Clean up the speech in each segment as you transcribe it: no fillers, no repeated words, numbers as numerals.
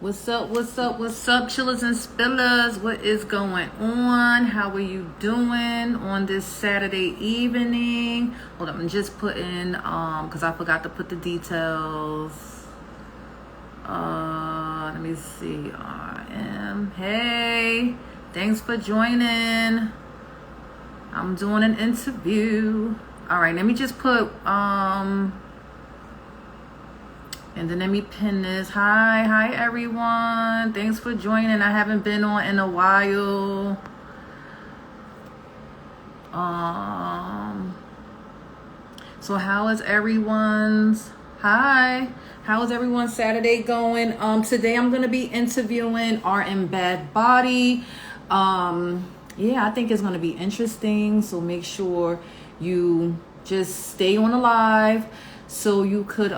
What's up? What's up? What's up, chillers and spillers? What is going on? How are you doing on this Saturday evening? Hold on, I'm just putting because I forgot to put the details. Let me see. RM. Hey, thanks for joining. I'm doing an interview. All right, let me just put and then let me pin this. Hi everyone. Thanks for joining. I haven't been on in a while. So how is everyone's how is everyone's Saturday going? Today I'm gonna be interviewing Rmbathbody. Yeah, I think it's gonna be interesting. So make sure you just stay on the live so you could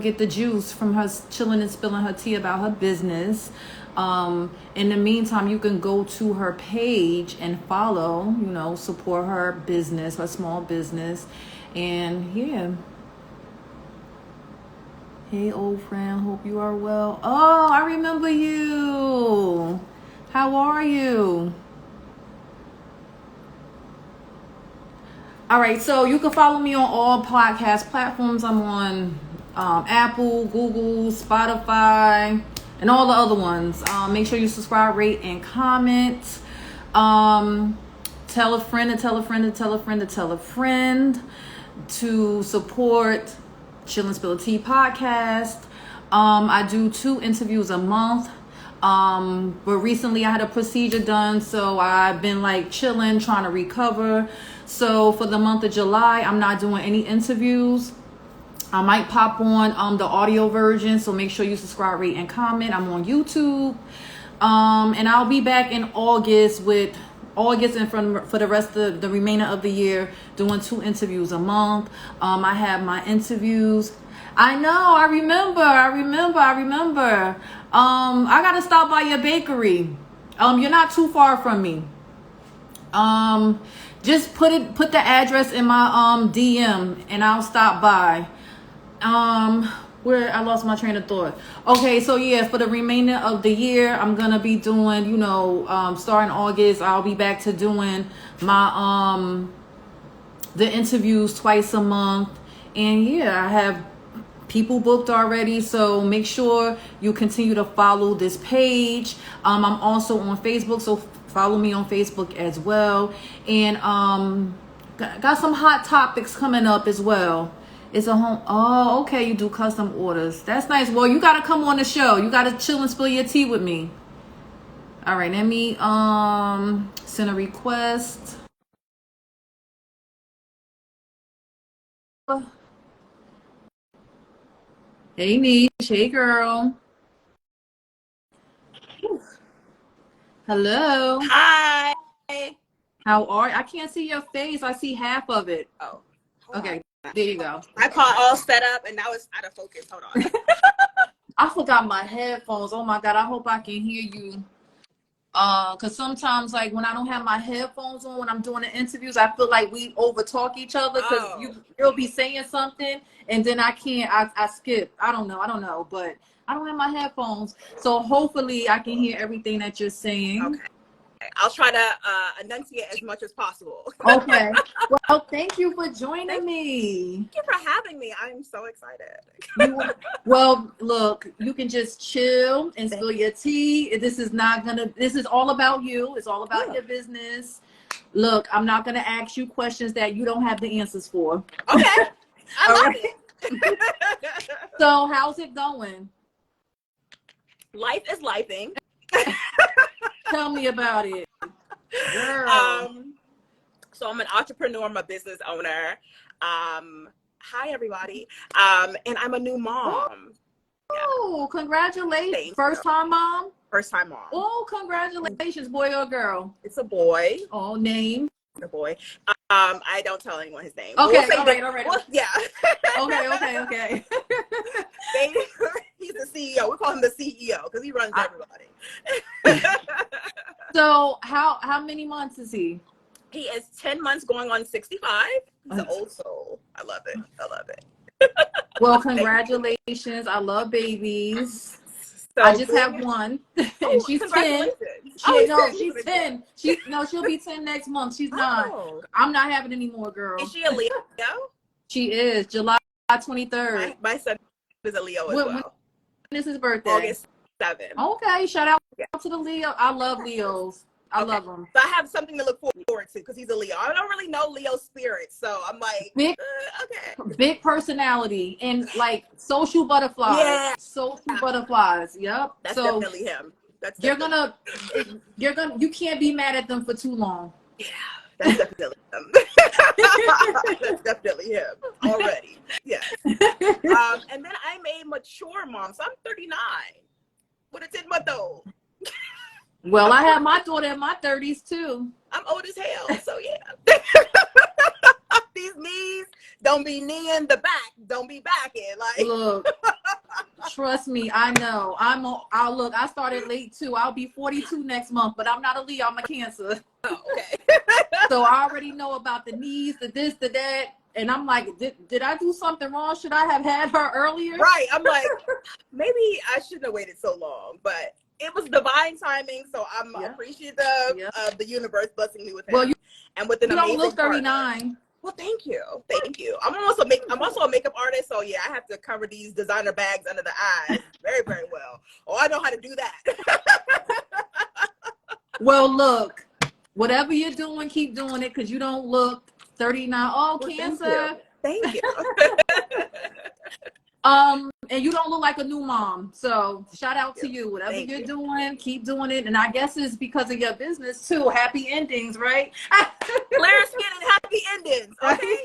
get the juice from her chilling and spilling her tea about her business. In the meantime, you can go to her page and follow, support her business, her small business. And yeah. Hey, old friend, hope you are well. Oh, I remember you. How are you? All right, so you can follow me on all podcast platforms. I'm on Apple, Google, Spotify, and all the other ones. Make sure you subscribe, rate, and comment. Tell a friend and tell a friend and tell a friend to tell a friend to support ChillandSpillthetea podcast. I do 2 interviews a month. But recently I had a procedure done, so I've been like chilling, trying to recover. So for the month of July, I'm not doing any interviews. I might pop on the audio version, so make sure you subscribe, rate, and comment. I'm on YouTube. And I'll be back in August and for the rest of the remainder of the year, doing 2 interviews a month. I have my interviews. I know, I remember. I gotta stop by your bakery. You're not too far from me. Just put the address in my DM and I'll stop by. Where I lost my train of thought. Okay, so yeah, for the remainder of the year, I'm gonna be doing, starting August, I'll be back to doing my the interviews twice a month. And yeah, I have people booked already, so make sure you continue to follow this page. I'm also on Facebook, so follow me on Facebook as well. And got some hot topics coming up as well. It's a home. Oh, okay. You do custom orders. That's nice. Well, you gotta come on the show. You gotta chill and spill your tea with me. All right. Let me send a request. Hey, Niche. Hey, girl. Hello. Hi. How are you? I can't see your face. I see half of it. Oh. Okay. There you go. I caught all set up and now it's out of focus. Hold on. I forgot my headphones. Oh my God. I hope I can hear you. Cause sometimes like when I don't have my headphones on when I'm doing the interviews, I feel like we over talk each other because you'll be saying something and then I can't. I skip. I don't know, but I don't have my headphones, so hopefully I can hear everything that you're saying. Okay. I'll try to enunciate as much as possible. Okay. Well, thank you for joining me. Thank you for having me. I'm so excited. Well, look, you can just chill and spill your tea. This is all about you. It's all about your business. Look, I'm not gonna ask you questions that you don't have the answers for. Okay. I love it. So how's it going? Life is lifing. Tell me about it, girl. So I'm an entrepreneur. I'm a business owner. Hi everybody. And I'm a new mom. Oh, congratulations! Thank First you. time mom. First time mom. Oh, congratulations, boy or girl? It's a boy. Oh, name. A boy. I don't tell anyone his name. Okay, we'll all right. Well, yeah. Okay. He's the CEO. We call him the CEO because he runs everybody. So how many months is he? He is 10 months going on 65. He's an old soul. I love it. Well, congratulations. I love babies. So I just have one, and she's 10. Congratulations. Oh, She's 10. She'll be 10 next month. She's 9. Oh. I'm not having any more, girl. Is she a Leo? She is July 23rd. My son is a Leo as when well. When is his birthday? August 7th. Okay, shout out to the Leo. I love Leos. I love them. So I have something to look forward to because he's a Leo. I don't really know Leo spirit, so I'm like, okay. Big personality and like social butterflies. Yeah. Social butterflies. Yep. That's so definitely him. You can't be mad at them for too long. Yeah, that's definitely him. That's definitely him already. Yes. And then I'm a mature mom, so I'm 39 with a 10-month-old. Well, I have my daughter in my 30s too. I'm old as hell, so yeah. These knees don't be kneeing, the back don't be backing. Like, look, trust me, I know. I started late too. I'll be 42 next month, but I'm not a Leo. I'm a Cancer. Oh, okay. So I already know about the knees, the this, the that, and I'm like, did I do something wrong? Should I have had her earlier? Right. I'm like, maybe I shouldn't have waited so long, but it was divine timing, so I'm appreciative of the universe blessing me with him. Well, and with an you amazing don't look 39. partner. Well, thank you. I'm also a makeup artist, so yeah, I have to cover these designer bags under the eyes very, very well. Oh, I know how to do that. Well, look, whatever you're doing, keep doing it because you don't look 39. Oh, well, Cancer. Thank you. And you don't look like a new mom. So shout out to you. Whatever you're doing, keep doing it. And I guess it's because of your business too. Happy endings, right? Clear skin and happy endings. Okay.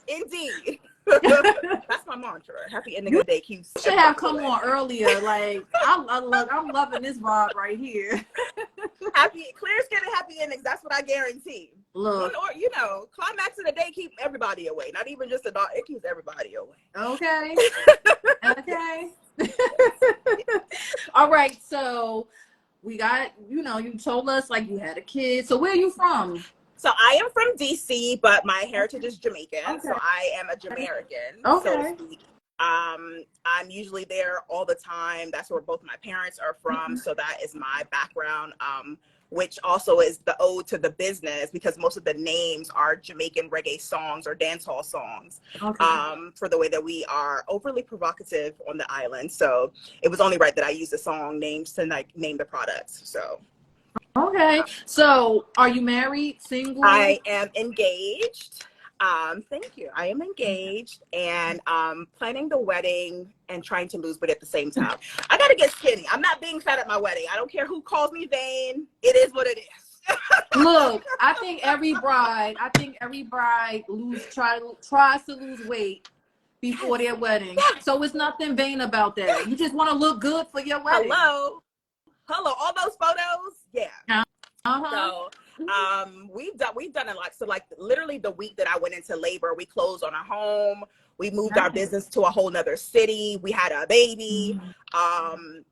Indeed. That's my mantra. Happy ending of the day keeps. You should have come on earlier. Like I'm loving this vibe right here. Clear skin and happy endings. That's what I guarantee. Look, or climax of the day keep everybody away. Not even just the dog. It keeps everybody away. Okay. Okay. All right. So we got. You told us like you had a kid. So where are you from? So I am from DC, but my heritage is Jamaican. Okay. So I am a Jamaican. Okay. So to speak. I'm usually there all the time. That's where both my parents are from. So that is my background, which also is the ode to the business because most of the names are Jamaican reggae songs or dancehall songs. Okay. For the way that we are overly provocative on the island. So it was only right that I use the song names to name the products. So. Okay. So are you married, single? I am engaged. Thank you. I am engaged and planning the wedding and trying to lose weight at the same time. I got to get skinny. I'm not being fat at my wedding. I don't care who calls me vain. It is what it is. Look, I think every bride tries to lose weight before their wedding. Yes. So it's nothing vain about that. Yes. You just want to look good for your wedding. Hello, all those photos. Yeah. So we've done a lot. So like literally the week that I went into labor, we closed on a home. We moved our business to a whole nother city. We had a baby.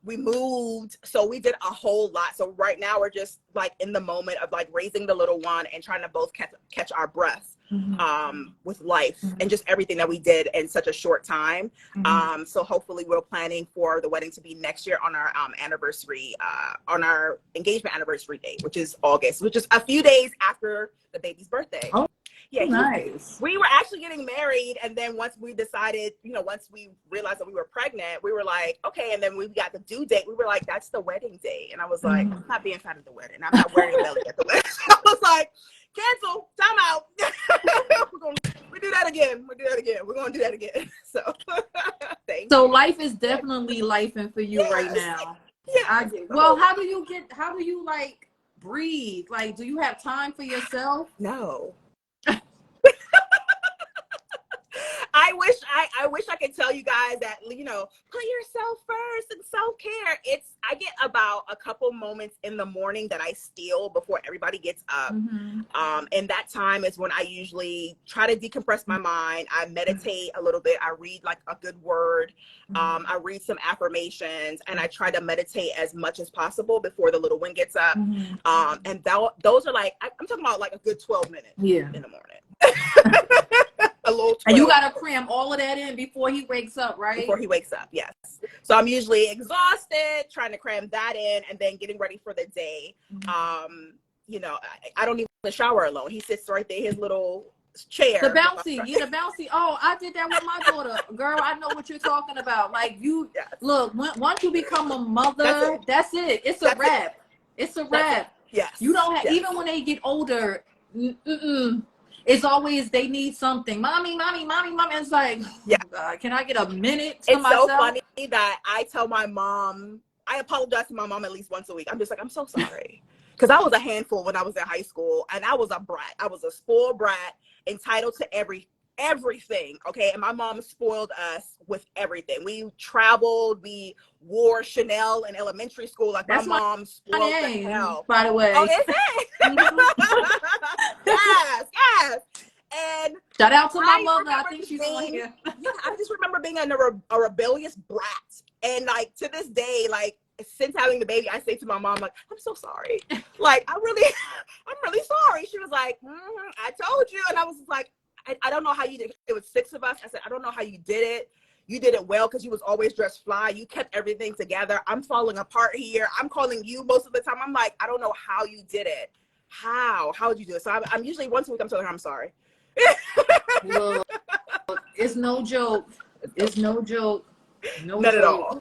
We moved. So we did a whole lot. So right now we're just like in the moment of like raising the little one and trying to both catch our breath with life and just everything that we did in such a short time. So hopefully we're planning for the wedding to be next year on our anniversary, on our engagement anniversary date, which is August, which is a few days after the baby's birthday. Oh. Yeah, nice. We were actually getting married, and then once we decided, once we realized that we were pregnant, we were like, okay. And then we got the due date. We were like, that's the wedding day. And I was like, I'm not being fat at the wedding. I'm not wearing a belly at the wedding. I was like, cancel, time out. We do that again. We're gonna do that again. So, so life is definitely lifing for you right now. Yeah. Well, how do you like breathe? Like, do you have time for yourself? No. I wish I could tell you guys that, put yourself first and self-care. I get about a couple moments in the morning that I steal before everybody gets up. And that time is when I usually try to decompress my mind. I meditate a little bit. I read like a good word. I read some affirmations and I try to meditate as much as possible before the little one gets up. And those are like, I'm talking about like a good 12 minutes in the morning. a little 12. And you got to cram all of that in before he wakes up, right? Before he wakes up, yes. So I'm usually exhausted, trying to cram that in, and then getting ready for the day. You know, I don't even shower alone. He sits right there, his little chair. The bouncy. Oh, I did that with my daughter. Girl, I know what you're talking about. Like, you, look, once you become a mother, that's it. It's a wrap. It's a wrap. Yes. You don't have, even when they get older, it's always, they need something. Mommy. It's like, God, can I get a minute to myself? It's so funny that I tell my mom, I apologize to my mom at least once a week. I'm just like, I'm so sorry. Because I was a handful when I was in high school, and I was a brat. I was a spoiled brat, entitled to everything, okay? And my mom spoiled us with everything. We traveled, we wore Chanel in elementary school. Like, my mom spoiled the hell. By the way. Oh, is it? Yes. And shout out to my mother. I think she's on here. Yeah, I just remember being a rebellious brat. And, like, to this day, like, since having the baby, I say to my mom, like, I'm so sorry. Like, I'm really sorry. She was like, I told you. And I was like, I don't know how you did it. It was 6 of us. I said, I don't know how you did it. You did it well because you was always dressed fly. You kept everything together. I'm falling apart here. I'm calling you most of the time. I'm like, I don't know how you did it. How did you do it? So I'm usually once a week, I'm telling her I'm sorry. Look, it's no joke. It's no joke. Not at all.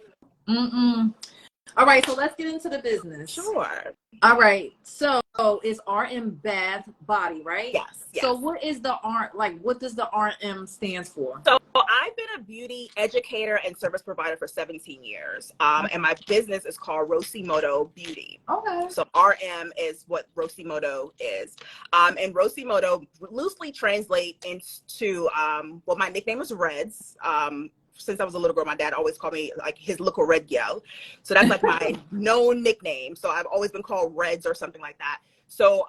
All right, so let's get into the business. Sure. All right, so it's Rmbathbody, right? Yes. So what is the what does the RM stands for? So I've been a beauty educator and service provider for 17 years. And my business is called Rosimoto Beauty. Okay. So RM is what Rosimoto is. And Rosimoto loosely translate into, well, my nickname is Reds. Since I was a little girl, my dad always called me like his little red gal. So that's like my known nickname. So I've always been called Reds or something like that. So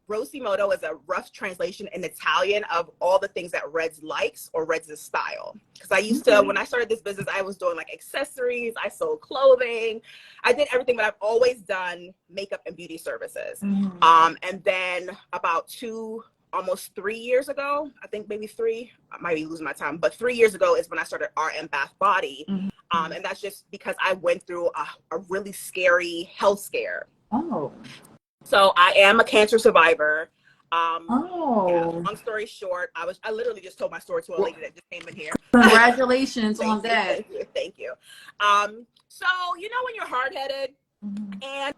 Rosimoto is a rough translation in Italian of all the things that Reds likes or Reds' style. Because I used to, when I started this business, I was doing like accessories, I sold clothing, I did everything, but I've always done makeup and beauty services. And then about almost 3 years ago, I think maybe 3, I might be losing my time, but 3 years ago is when I started Rmbathbody. And that's just because I went through a really scary health scare. Oh. So I am a cancer survivor. Long story short, I literally just told my story to a lady that just came in here. Congratulations on that. Thank you. So, you know, when you're hard-headed and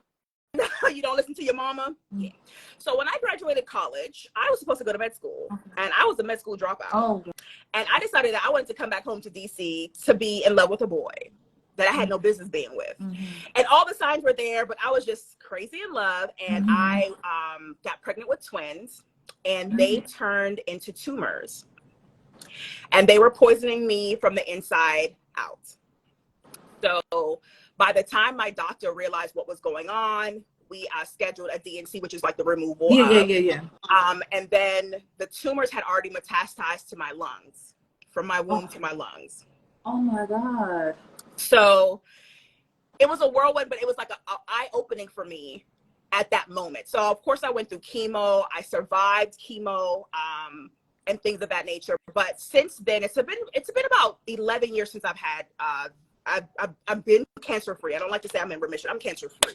you don't listen to your mama? Yeah. So when I graduated college, I was supposed to go to med school, and I was a med school dropout. And I decided that I wanted to come back home to DC to be in love with a boy that I had no business being with. And all the signs were there, but I was just crazy in love. And I got pregnant with twins, and they turned into tumors. And they were poisoning me from the inside out. So by the time my doctor realized what was going on, we scheduled a DNC, which is like the removal. And then the tumors had already metastasized to my lungs, from my womb to my lungs. Oh my God. So it was a whirlwind, but it was like an eye-opening for me at that moment. So of course I went through chemo. I survived chemo and things of that nature. But since then, it's been about 11 years since I've had I've been cancer free. I don't like to say I'm in remission. I'm cancer free.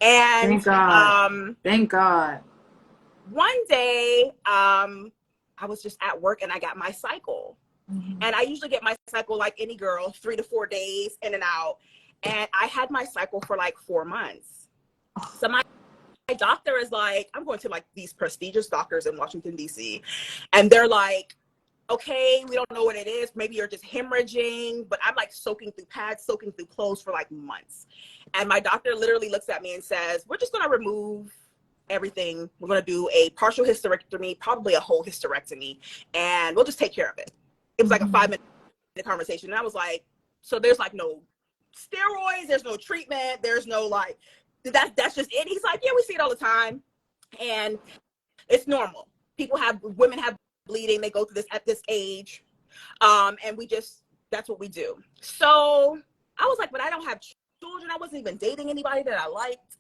And thank God. Thank God. One day, I was just at work and I got my cycle. And I usually get my cycle like any girl, 3 to 4 days in and out. And I had my cycle for like 4 months. So my doctor is like, I'm going to like these prestigious doctors in Washington, D.C. And they're like, okay, we don't know what it is. Maybe you're just hemorrhaging, but I'm like soaking through pads, soaking through clothes for like months. And my doctor literally looks at me and says, we're just going to remove everything. We're going to do a partial hysterectomy, probably a whole hysterectomy, and we'll just take care of it. It was like a 5-minute conversation. And I was like, so there's like no steroids, there's no treatment, there's no like, that's just it. He's like, yeah, we see it all the time. And it's normal. Women have bleeding, they go through this at this age, and that's what we do. So I was like, but I don't have children. I wasn't even dating anybody that I liked.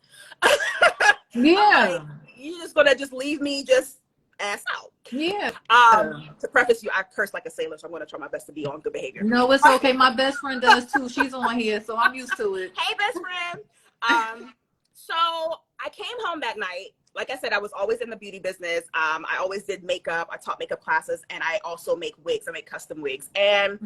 Yeah. Like, you're just gonna just leave me just ass out. Yeah. To preface you, I curse like a sailor, so I'm going to try my best to be on good behavior. No, it's okay. My best friend does too. She's on here, so I'm used to it. Hey, best friend. So I came home that night. Like I said, I was always in the beauty business. I always did makeup. I taught makeup classes, and I also make wigs. I make custom wigs. And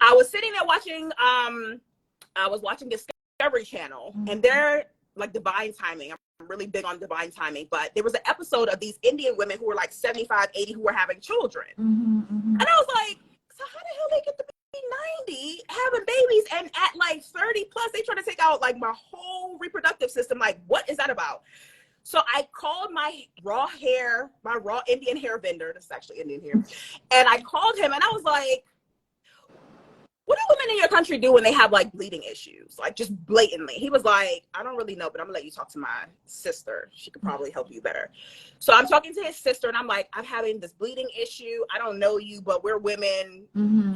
I was sitting there watching, I was watching Discovery Channel, and they're like divine timing. I'm really big on divine timing, but there was an episode of these Indian women who were like 75, 80 who were having children. And I was like, so how the hell they get to be 90 having babies, and at like 30 plus they trying to take out like my whole reproductive system? Like, what is that about? So I called my raw Indian hair vendor. This is actually Indian hair. And I called him and I was like, what do women in your country do when they have like bleeding issues? Like, just blatantly. He was like, I don't really know, but I'm gonna let you talk to my sister. She could probably help you better. So I'm talking to his sister and I'm like, I'm having this bleeding issue. I don't know you, but we're women,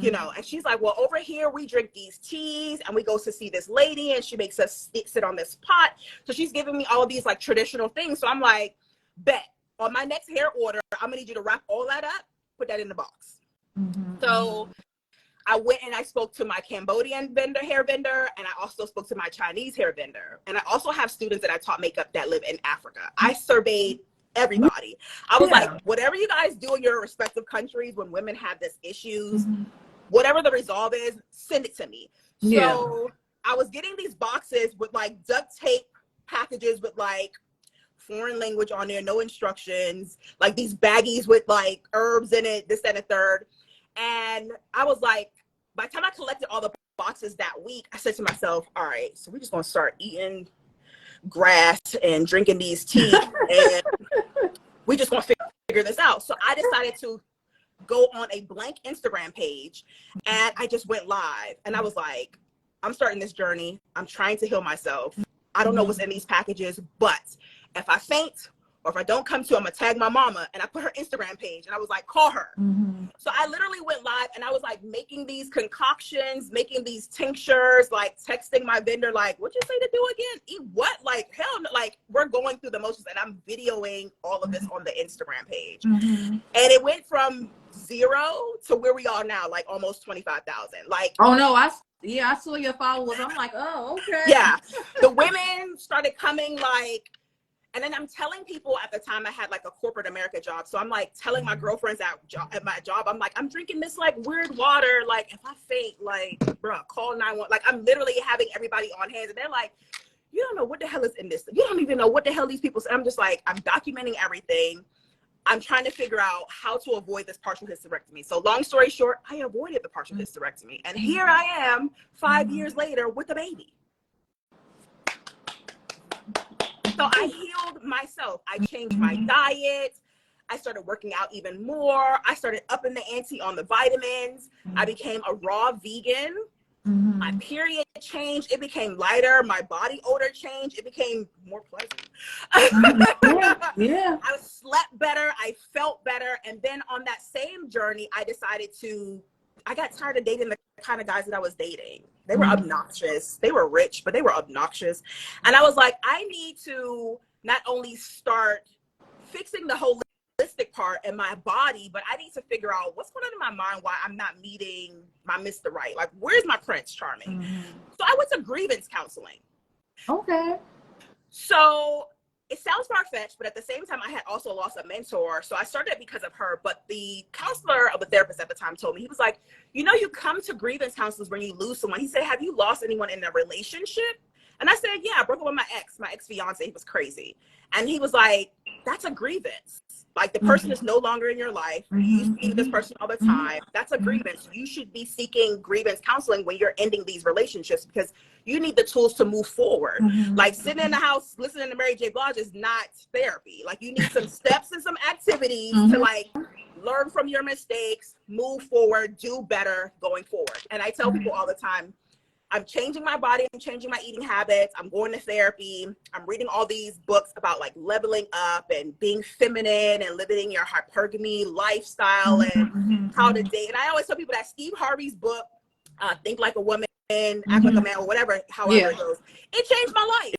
you know. And she's like, well, over here we drink these teas and we go to see this lady and she makes us sit on this pot. So she's giving me all of these like traditional things. So I'm like, bet on my next hair order, I'm gonna need you to wrap all that up, put that in the box. So I went and I spoke to my Cambodian hair vendor, and I also spoke to my Chinese hair vendor. And I also have students that I taught makeup that live in Africa. I surveyed everybody. I was like, whatever you guys do in your respective countries when women have this issues, whatever the resolve is, send it to me. So I was getting these boxes with like duct tape packages with like foreign language on there, no instructions, like these baggies with like herbs in it, this, that, and the third. And I was like, by the time I collected all the boxes that week, I said to myself, all right, so we're just going to start eating grass and drinking these teas and we just going to figure this out. So I decided to go on a blank Instagram page and I just went live. And I was like, I'm starting this journey. I'm trying to heal myself. I don't know what's in these packages, but if I faint or if I don't come to, I'm gonna tag my mama. And I put her Instagram page and I was like, call her. So I literally went live and I was like making these concoctions, making these tinctures, like texting my vendor, like, what'd you say to do again? Eat what? Like, hell no. Like, we're going through the motions and I'm videoing all of this on the Instagram page. And it went from 0 to where we are now, like almost 25,000. Like, oh no, I saw your followers. I'm like, oh, okay. Yeah. The women started coming like, and then I'm telling people at the time I had like a corporate America job. So I'm like telling my girlfriends at my job, I'm like, I'm drinking this like weird water. Like if I faint, like, bruh, call 911. Like I'm literally having everybody on hands. And they're like, you don't know what the hell is in this. You don't even know what the hell these people say. I'm just like, I'm documenting everything. I'm trying to figure out how to avoid this partial hysterectomy. So long story short, I avoided the partial hysterectomy. And here I am 5 years later with a baby. So I healed myself. I changed my diet. I started working out even more. I started upping the ante on the vitamins. I became a raw vegan. My period changed. It became lighter. My body odor changed. It became more pleasant. Yeah. I slept better. I felt better. And then on that same journey, I got tired of dating the kind of guys that I was dating. They were obnoxious. They were rich, but they were obnoxious. And I was like, I need to not only start fixing the holistic part in my body, but I need to figure out what's going on in my mind, why I'm not meeting my Mr. Right. Like, where's my Prince Charming? So I went to grievance counseling. Okay. So it sounds far-fetched, but at the same time, I had also lost a mentor. So I started because of her. But the counselor of the therapist at the time told me, he was like, you know, you come to grievance counselors when you lose someone. He said, have you lost anyone in a relationship? And I said, yeah, I broke up with my ex-fiance. He was crazy. And he was like, that's a grievance. Like the person is no longer in your life. You see this person all the time. That's a grievance. You should be seeking grievance counseling when you're ending these relationships because you need the tools to move forward. Like sitting in the house listening to Mary J. Blige is not therapy. Like you need some steps and some activities to like learn from your mistakes, move forward, do better going forward. And I tell people all the time, I'm changing my body. I'm changing my eating habits. I'm going to therapy. I'm reading all these books about like leveling up and being feminine and living your hypergamy lifestyle and how to date. And I always tell people that Steve Harvey's book, Think Like a Woman, Act Like a Man, or whatever, however it goes, it changed my life.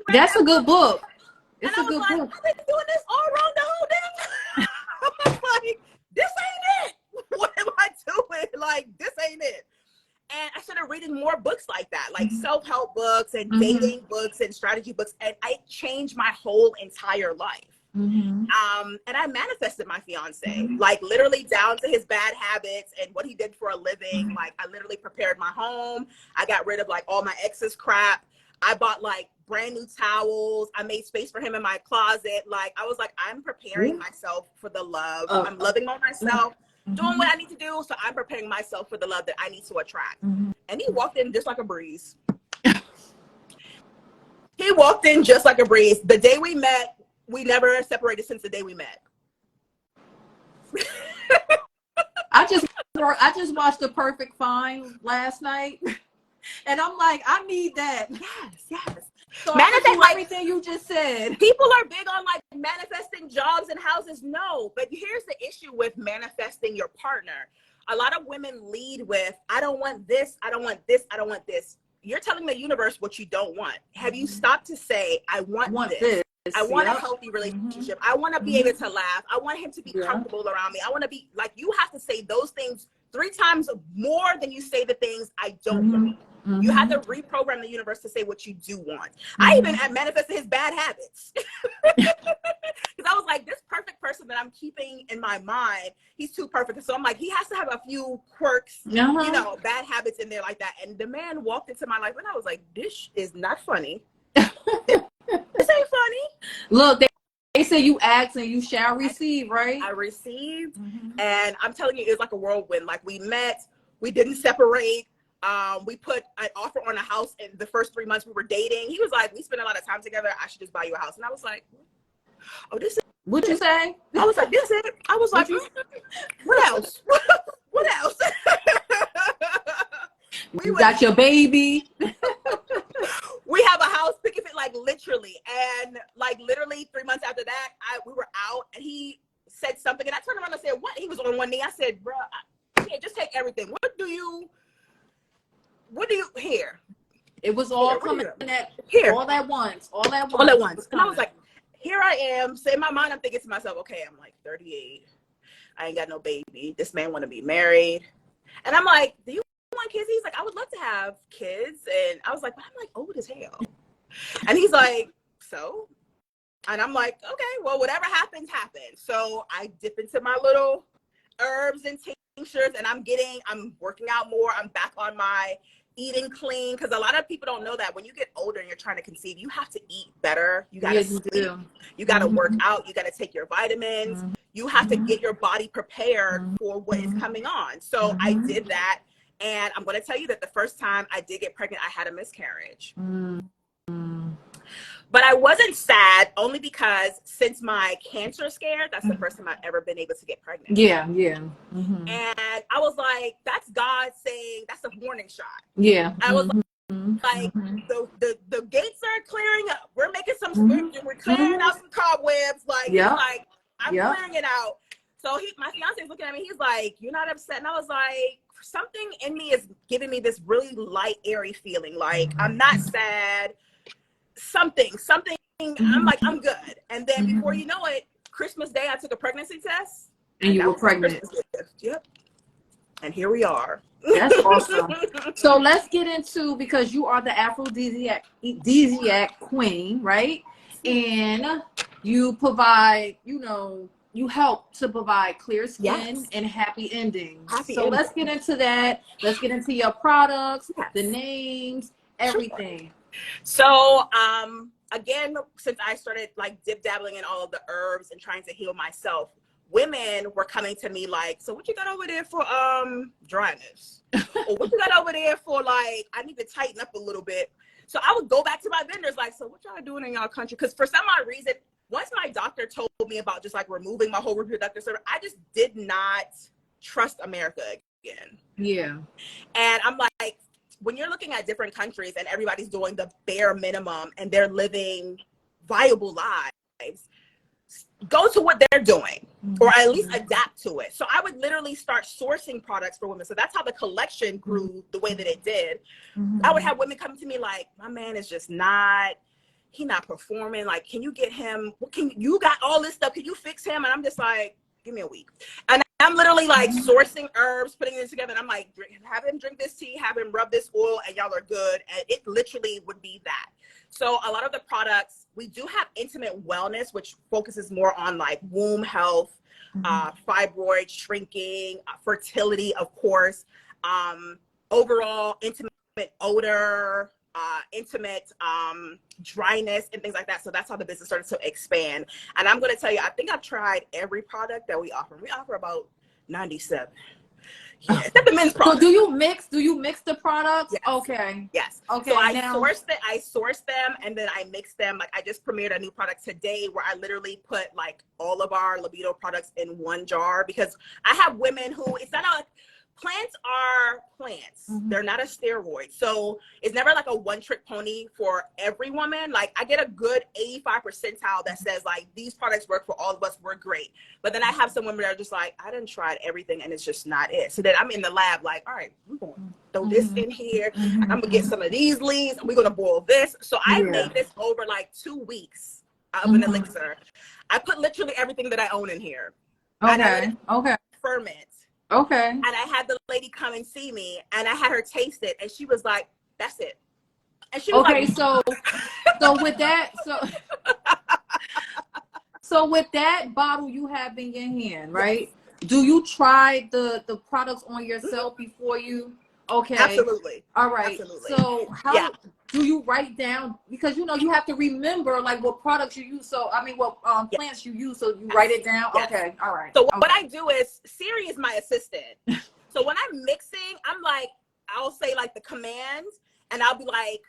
That's a good book. It's a good book. I've been doing this all wrong the whole Like, this ain't it. And I started reading more books like that, like self-help books and dating books and strategy books. And I changed my whole entire life. And I manifested my fiance, like literally down to his bad habits and what he did for a living. Like, I literally prepared my home. I got rid of like all my ex's crap. I bought like brand new towels. I made space for him in my closet. Like, I was like, I'm preparing myself for the love. I'm loving on myself, doing what I need to do. So I'm preparing myself for the love that I need to attract. And he walked in just like a breeze. He walked in just like a breeze. The day we met, we never separated since the day we met. I just watched The Perfect Find last night, and I'm like, I need that. Yes. So manifest, like everything you just said. People are big on like manifesting jobs and houses. No, but here's the issue with manifesting your partner. A lot of women lead with, I don't want this, I don't want this, I don't want this. You're telling the universe what you don't want. Have you stopped to say, I want this. I want a healthy relationship. I want to be able to laugh. I want him to be comfortable around me. I want to be like, you have to say those things 3 times more than you say the things I don't want. You have to reprogram the universe to say what you do want. I even manifested his bad habits. Because I was like, this perfect person that I'm keeping in my mind, he's too perfect. So I'm like, he has to have a few quirks, you know, bad habits in there like that. And the man walked into my life and I was like, this is not funny. This ain't funny. Look, they say you ask and you shall receive, right? I received, and I'm telling you, it was like a whirlwind. Like, we met, we didn't separate. We put an offer on a house in the first 3 months we were dating. He was like, we spent a lot of time together. I should just buy you a house. And I was like, oh, this is. What'd you say? I was like, this is it. I was like, what else? What else? You got your baby. We have a house, pick it, like literally. And like literally 3 months after that, we were out and he said something and I turned around and said, what? He was on one knee. I said, bro, yeah, just take everything. What do you here? It was all coming here. All at once. All at once. And I was like, here I am. So in my mind, I'm thinking to myself, okay, I'm like 38. I ain't got no baby. This man want to be married. And I'm like, do you want kids? He's like, I would love to have kids. And I was like, but I'm like old as hell. And he's like, so? And I'm like, okay, well, whatever happens, happens. So I dip into my little herbs and tinctures and I'm working out more. I'm back on my eating clean, because a lot of people don't know that when you get older and you're trying to conceive, you have to eat better. You got to sleep. You got to work out. You got to take your vitamins. You have to get your body prepared for what is coming on. So I did that. And I'm going to tell you that the first time I did get pregnant, I had a miscarriage. But I wasn't sad, only because since my cancer scare, that's the first time I've ever been able to get pregnant. Yeah. And I was like, that's God saying, that's a warning shot. Yeah. I was like, the gates are clearing up. We're making we're clearing out some cobwebs. Like, he's like, I'm clearing it out. So my fiance is looking at me. He's like, you're not upset? And I was like, something in me is giving me this really light, airy feeling. Like, I'm not sad. Something. I'm like, I'm good. And then before you know it, Christmas Day, I took a pregnancy test. And you were pregnant. Yep. And here we are. That's awesome. So let's get into, because you are the aphrodisiac queen, right? And you provide, you help to provide clear skin and happy endings. Let's get into that. Let's get into your products, the names, everything. So, again, since I started like dabbling in all of the herbs and trying to heal myself, women were coming to me like, so what you got over there for dryness? Or what you got over there for like, I need to tighten up a little bit. So I would go back to my vendors like, so what y'all doing in y'all country? Because for some odd reason, once my doctor told me about just like removing my whole reproductive system, I just did not trust America again. Yeah. And I'm like, when you're looking at different countries and everybody's doing the bare minimum and they're living viable lives, go to what they're doing or at least adapt to it. So I would literally start sourcing products for women. So that's how the collection grew the way that it did. I would have women come to me like, my man is just he not performing. Like, can you get him? You got all this stuff. Can you fix him? And I'm just like, give me a week. And I I'm literally like sourcing herbs, putting it together, and I'm like, have him drink this tea, have him rub this oil, and y'all are good. And it literally would be that. So a lot of the products, we do have intimate wellness, which focuses more on like womb health, fibroid shrinking, fertility, of course, overall intimate odor, intimate dryness and things like that. So that's how the business started to expand. And I'm going to tell you, I think I've tried every product that we offer. We offer about 97. Yeah, except the men's products. So do you mix the products? Yes. Okay. Yes. Okay. So I source them and then I mix them. Like I just premiered a new product today where I literally put like all of our libido products in one jar, because I have women who, it's not a, plants are plants. They're not a steroid. So it's never like a one-trick pony for every woman. Like I get a good 85 percentile that says like, these products work for all of us, we're great. But then I have some women that are just like, I done tried everything and it's just not it. So then I'm in the lab like, all right, we're going to throw this in here. I'm going to get some of these leaves and we're going to boil this. So I made this over like 2 weeks of an elixir. I put literally everything that I own in here. Okay. Ferment. Okay. And I had the lady come and see me and I had her taste it and she was like, that's it. And she was like, so with that, so with that bottle you have in your hand, right? Yes. Do you try the products on yourself before you? Okay. Absolutely. All right. Absolutely. So how do you write down, because you know you have to remember like what products you use, so I mean what plants you use, so you write it down? Okay. All right. So what I do is, Siri is my assistant. So when I'm mixing, I'm like, I'll say like the commands and I'll be like,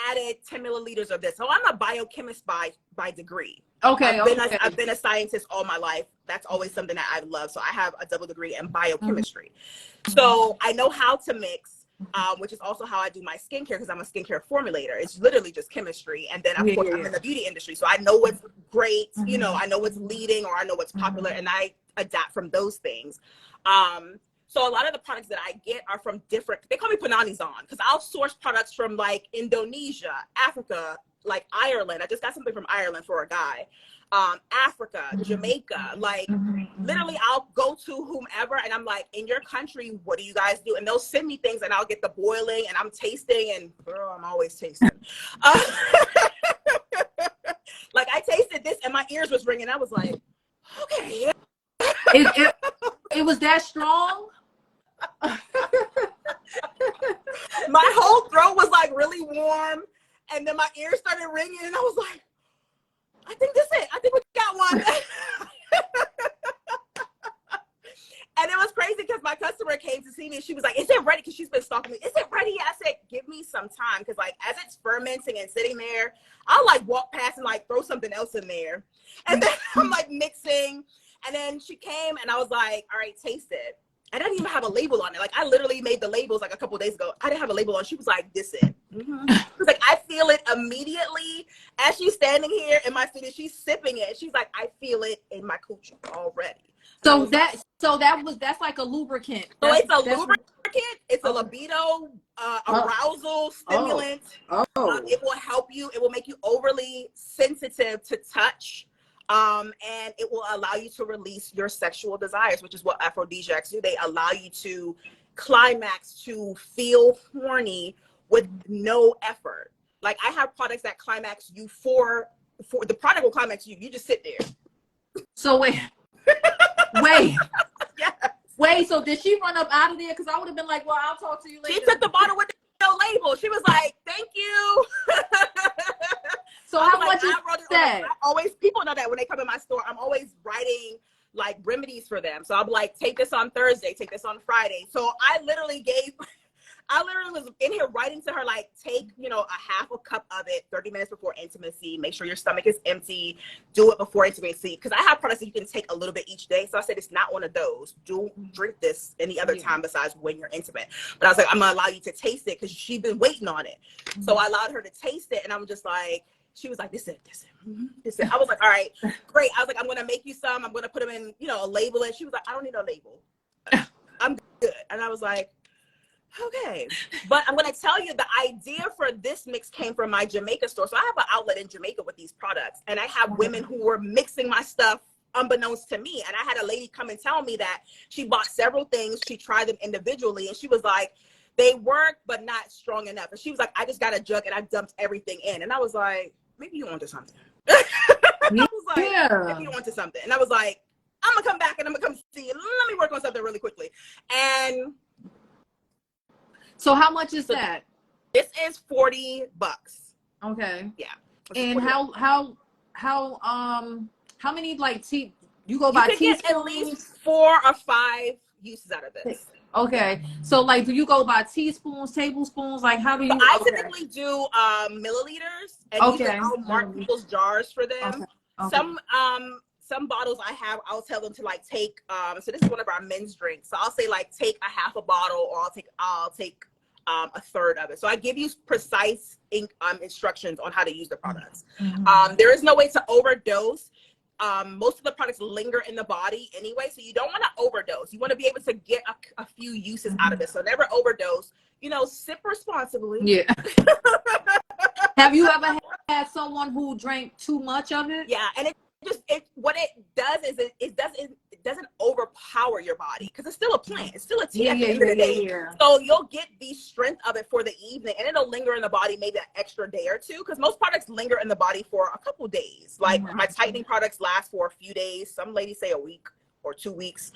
added 10 milliliters of this. So I'm a biochemist by degree. Okay. I've been a scientist all my life. That's always something that I've loved. So I have a double degree in biochemistry. So I know how to mix, which is also how I do my skincare, because I'm a skincare formulator. It's literally just chemistry. And then of course I'm in the beauty industry. So I know what's great, you know, I know what's leading or I know what's popular and I adapt from those things. So a lot of the products that I get are from different, they call me Panani's on, because I'll source products from like Indonesia, Africa, like Ireland. I just got something from Ireland for a guy. Africa, Jamaica, like literally I'll go to whomever and I'm like, in your country, what do you guys do? And they'll send me things and I'll get the boiling and I'm tasting, and girl, I'm always tasting. Like I tasted this and my ears was ringing. I was like, okay. It was that strong? My whole throat was like really warm and then my ears started ringing and I was like, I think this is it. I think we got one. And it was crazy because my customer came to see me and she was like, is it ready? Because she's been stalking me. Is it ready? I said, give me some time. Because like as it's fermenting and sitting there, I'll like walk past and like throw something else in there. And then I'm like mixing. And then she came and I was like, all right, taste it. I didn't even have a label on it. Like I literally made the labels like a couple of days ago. I didn't have a label on. She was like, this it. She was like, I feel it immediately as she's standing here in my studio. She's sipping it. She's like, I feel it in my coochie already. So that's like a lubricant. So it's a lubricant. It's a libido arousal stimulant. It will help you. It will make you overly sensitive to touch. And it will allow you to release your sexual desires, which is what aphrodisiacs do. They allow you to climax, to feel horny with no effort. Like I have products that climax you for the product will climax you. You just sit there. So wait. Yes. Wait, so did she run up out of there? Because I would have been like, well, I'll talk to you later. She took the bottle with no label. She was like, thank you. So how much is that? People know that when they come in my store, I'm always writing like remedies for them. So I'm like, take this on Thursday, take this on Friday. So I literally was in here writing to her, like, take, you know, a half a cup of it 30 minutes before intimacy. Make sure your stomach is empty. Do it before intimacy. Because I have products that you can take a little bit each day. So I said, it's not one of those. Don't drink this any other time besides when you're intimate. But I was like, I'm going to allow you to taste it because she's been waiting on it. So I allowed her to taste it. And I'm just like, she was like, this is it. I was like, all right, great. I was like, I'm going to make you some. I'm going to put them in, you know, a label. And she was like, I don't need a label. I'm good. And I was like, okay. But I'm going to tell you, the idea for this mix came from my Jamaica store. So I have an outlet in Jamaica with these products. And I have women who were mixing my stuff unbeknownst to me. And I had a lady come and tell me that she bought several things. She tried them individually, and she was like, they work, but not strong enough. And she was like, I just got a jug and I dumped everything in. And I was like, maybe you onto something. I was like, maybe you onto something. And I was like, I'm gonna come back and I'm gonna come see you. Let me work on something really quickly. And so how much is that? This is $40. Okay. Yeah. And how many like you go by teaspoons? Get at least 4 or 5 uses out of this. Okay. So like, do you go by teaspoons, tablespoons? Like, how do you? So I typically do milliliters, and usually I'll mark people's jars for them. Okay. Some bottles I have, I'll tell them to like take. So this is one of our men's drinks. So I'll say like take a half a bottle, or I'll take a third of it. So I give you precise instructions on how to use the products. There is no way to overdose. Most of the products linger in the body anyway, so you don't want to overdose. You want to be able to get a few uses out of it. So never overdose. You know, sip responsibly. Yeah. Have you ever had someone who drank too much of it? Yeah, and what it does is it doesn't overpower your body, because it's still a plant. It's still a tea at the end of the day. So you'll get the strength of it for the evening, and it'll linger in the body maybe an extra day or two, because most products linger in the body for a couple days. Like my tightening products last for a few days. Some ladies say a week or 2 weeks.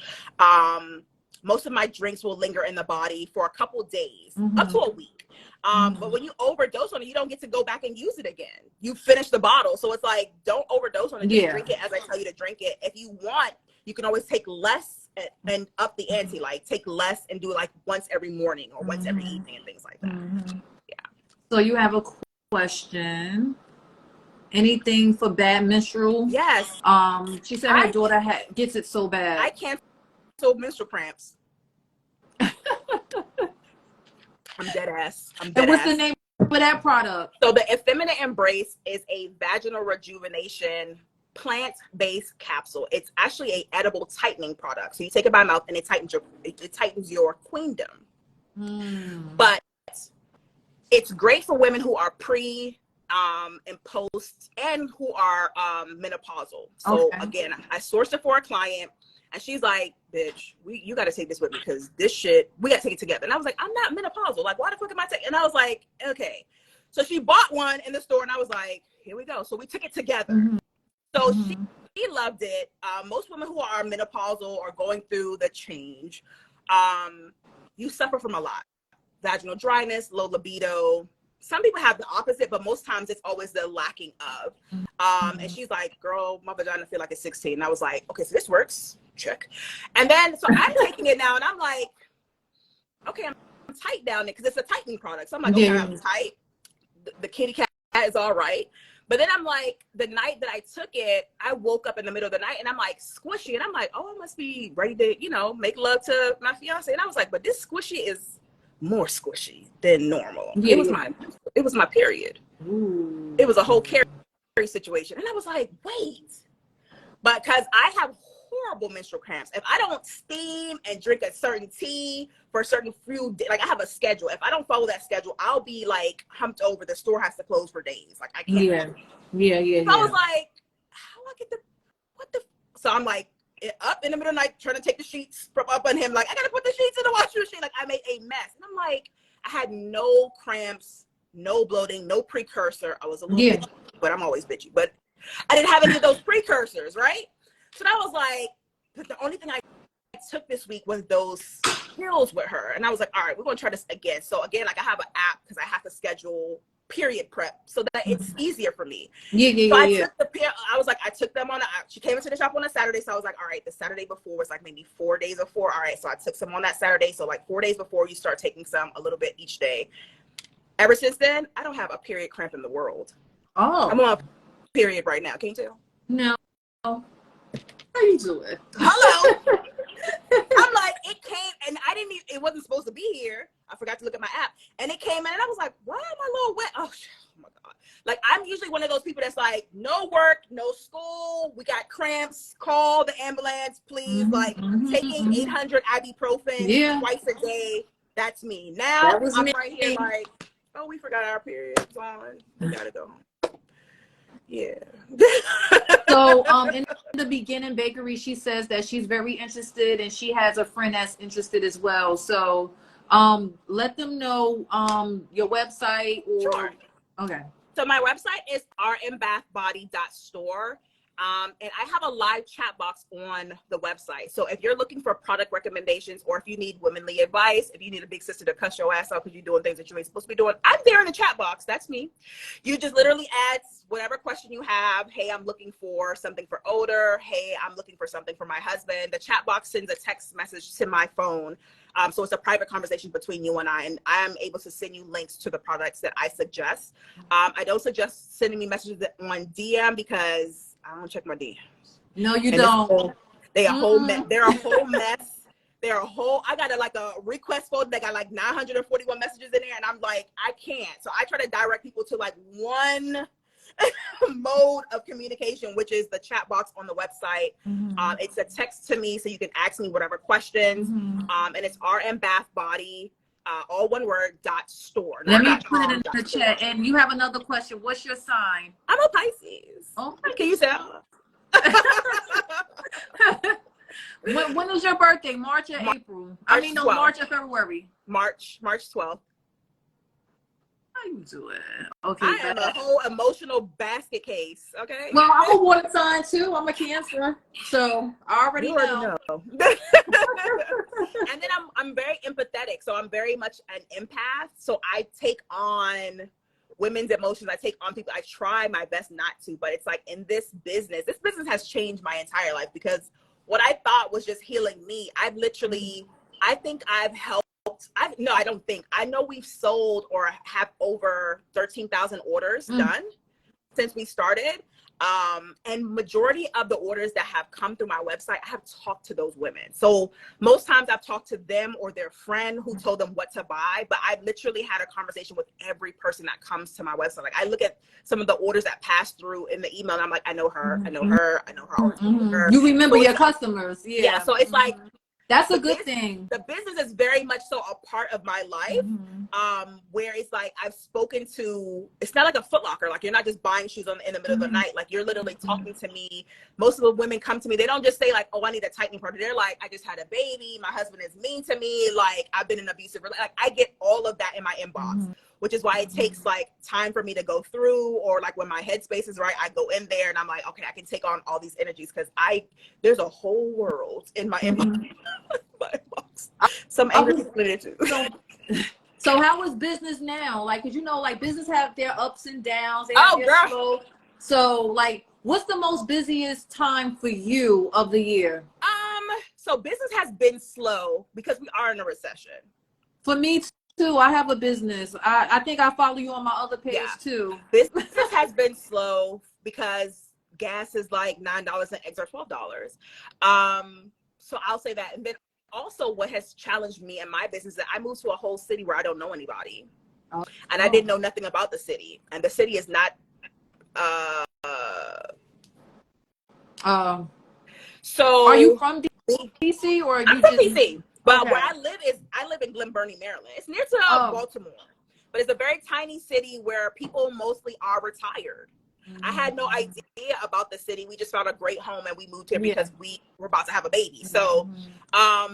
Most of my drinks will linger in the body for a couple days, up to a week. But when you overdose on it, you don't get to go back and use it again. You finish the bottle. So it's like, don't overdose on it. Just drink it as I tell you to drink it. If you want, you can always take less and up the ante, like take less and do it like once every morning or once every evening and things like that. Yeah. So you have a question. Anything for bad menstrual? Yes. She said her daughter gets it so bad. I can't cancel menstrual cramps. I'm dead ass. And what's the name for that product? So the Effeminate Embrace is a vaginal rejuvenation plant-based capsule. It's actually a edible tightening product. So you take it by mouth and it tightens your queendom. But it's great for women who are pre and post and who are menopausal. So again, I sourced it for a client. And she's like, bitch, you got to take this with me, because this shit, we got to take it together. And I was like, I'm not menopausal. Like, why the fuck am I taking? And I was like, okay. So she bought one in the store, and I was like, here we go. So we took it together. So she loved it. Most women who are menopausal or going through the change, you suffer from a lot. Vaginal dryness, low libido. Some people have the opposite, but most times it's always the lacking of. And she's like, girl, my vagina feel like it's 16. And I was like, okay, so this works. Check. And then, so I'm taking it now, and I'm like, okay, I'm tight down there, because it's a tightening product. So I'm like, okay, I'm tight. The kitty cat is all right. But then I'm like, the night that I took it, I woke up in the middle of the night, and I'm like squishy. And I'm like, oh, I must be ready to, make love to my fiance. And I was like, but this squishy is more squishy than normal. It was my period. Ooh. It was a whole carry situation. And I was like, wait. But because I have horrible menstrual cramps, if I don't steam and drink a certain tea for a certain few days, like I have a schedule. If I don't follow that schedule, I'll be like humped over. The store has to close for days. Like I can't. So I was like, how I get what the? So I'm like up in the middle of the night trying to take the sheets from up on him. Like, I got to put the sheets in the washing machine. Like, I made a mess. And I'm like, I had no cramps, no bloating, no precursor. I was a little bitchy, but I'm always bitchy. But I didn't have any of those precursors, right? So that was like, but the only thing I took this week was those pills with her. And I was like, all right, we're going to try this again. So again, like I have an app because I have to schedule period prep so that it's easier for me. I took the pill. I was like, I took them on she came into the shop on a Saturday. So I was like, all right, the Saturday before was like maybe 4 days before. All right. So I took some on that Saturday. So like 4 days before, you start taking some a little bit each day. Ever since then, I don't have a period cramp in the world. Oh. I'm on a period right now. Can you tell? No. How you doing? Hello. I'm like, it came and I didn't even, it wasn't supposed to be here. I forgot to look at my app and it came in and I was like, why am I a little wet? Oh my God. Like, I'm usually one of those people that's like, no work, no school. We got cramps. Call the ambulance, please. Taking 800 ibuprofen twice a day. That's me. Now I'm right here like, oh, we forgot our periods on. We gotta go home. Yeah. So in the beginning bakery, she says that she's very interested and she has a friend that's interested as well. So let them know your website or Sure. okay. So my website is rmbathbody.store. And I have a live chat box on the website. So if you're looking for product recommendations, or if you need womanly advice, if you need a big sister to cuss your ass out because you're doing things that you ain't supposed to be doing, I'm there in the chat box. That's me. You just literally add whatever question you have. Hey, I'm looking for something for odor. Hey, I'm looking for something for my husband. The chat box sends a text message to my phone. So it's a private conversation between you and I am able to send you links to the products that I suggest. I don't suggest sending me messages on DM because I don't check my DMs. No, you don't. They're a whole mess. They're a whole mess. I got a request folder that got like 941 messages in there. And I'm like, I can't. So I try to direct people to like one mode of communication, which is the chat box on the website. It's a text to me. So you can ask me whatever questions. And it's Rmbathbody, all one word, .store. Let me put it in the chat. And you have another question. What's your sign? I'm a Pisces. Oh, can you tell? when is your birthday? March or April? March or February? March 12th. How you doing? Okay. I am a whole emotional basket case. Okay. Well, I'm a water sign too. I'm a Cancer, so I already know. And then I'm very empathetic, so I'm very much an empath. So I take on women's emotions. I take on people. I try my best not to, but it's like in this business has changed my entire life, because what I thought was just healing me, I think I've helped. I know we've sold or have over 13,000 orders done since we started. And majority of the orders that have come through my website, I have talked to those women. So most times I've talked to them or their friend who told them what to buy, but I've literally had a conversation with every person that comes to my website. Like I look at some of the orders that pass through in the email and I'm like, I know her. You remember your customers. Yeah. So it's like, that's a good thing. The business is very much so a part of my life, where it's like I've spoken to, it's not like a Foot Locker. Like you're not just buying shoes in the middle of the night. Like you're literally talking to me. Most of the women come to me. They don't just say like, oh, I need a tightening product. They're like, I just had a baby. My husband is mean to me. Like I've been in an abusive relationship. Like I get all of that in my inbox, which is why it takes like time for me to go through, or like when my headspace is right, I go in there and I'm like, okay, I can take on all these energies, because there's a whole world in my inbox. Some angry people in it too. So how is business now? Like, cause like business have their ups and downs. They have their slow. So like, what's the most busiest time for you of the year? So business has been slow because we are in a recession. For me too. I have a business. I think I follow you on my other page too. Business has been slow because gas is like $9 and eggs are $12. So I'll say that. And then also what has challenged me in my business is that I moved to a whole city where I don't know anybody. And I didn't know nothing about the city. And the city is not so are you from DC or I'm from DC? But where I live in Glen Burnie, Maryland. It's near to Baltimore. But it's a very tiny city where people mostly are retired. I had no idea about the city. We just found a great home and we moved here because we were about to have a baby. So,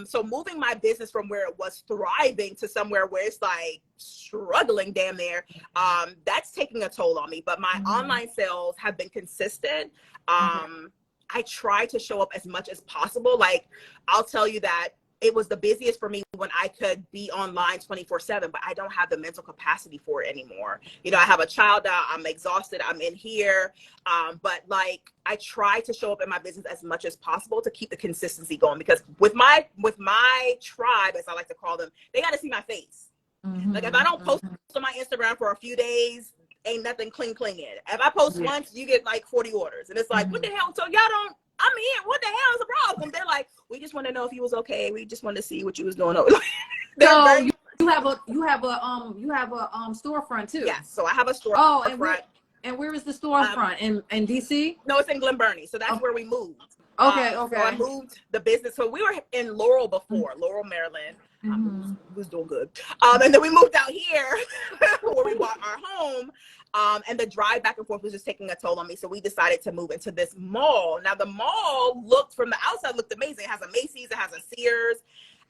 so moving my business from where it was thriving to somewhere where it's like struggling damn near, that's taking a toll on me. But my online sales have been consistent. I try to show up as much as possible. Like I'll tell you that it was the busiest for me when I could be online 24/7, but I don't have the mental capacity for it anymore. I have a child now, I'm exhausted, I'm in here. But like, I try to show up in my business as much as possible to keep the consistency going, because with my tribe, as I like to call them, they got to see my face. Like if I don't post on my Instagram for a few days, ain't nothing cling in. If I post once, you get like 40 orders. And it's like, what the hell? So y'all don't, I'm in. What the hell is the problem? They're like, we just want to know if you was okay. We just wanted to see what you was doing. So you have a storefront too. Yes. So I have a storefront. And where is the storefront? In DC? No, it's in Glen Burnie. So that's where we moved. Okay. So I moved the business. So we were in Laurel before, Laurel, Maryland. Was doing good. And then we moved out here where we bought our home. And the drive back and forth was just taking a toll on me. So we decided to move into this mall. Now the mall looked from the outside looked amazing. It has a Macy's, it has a Sears.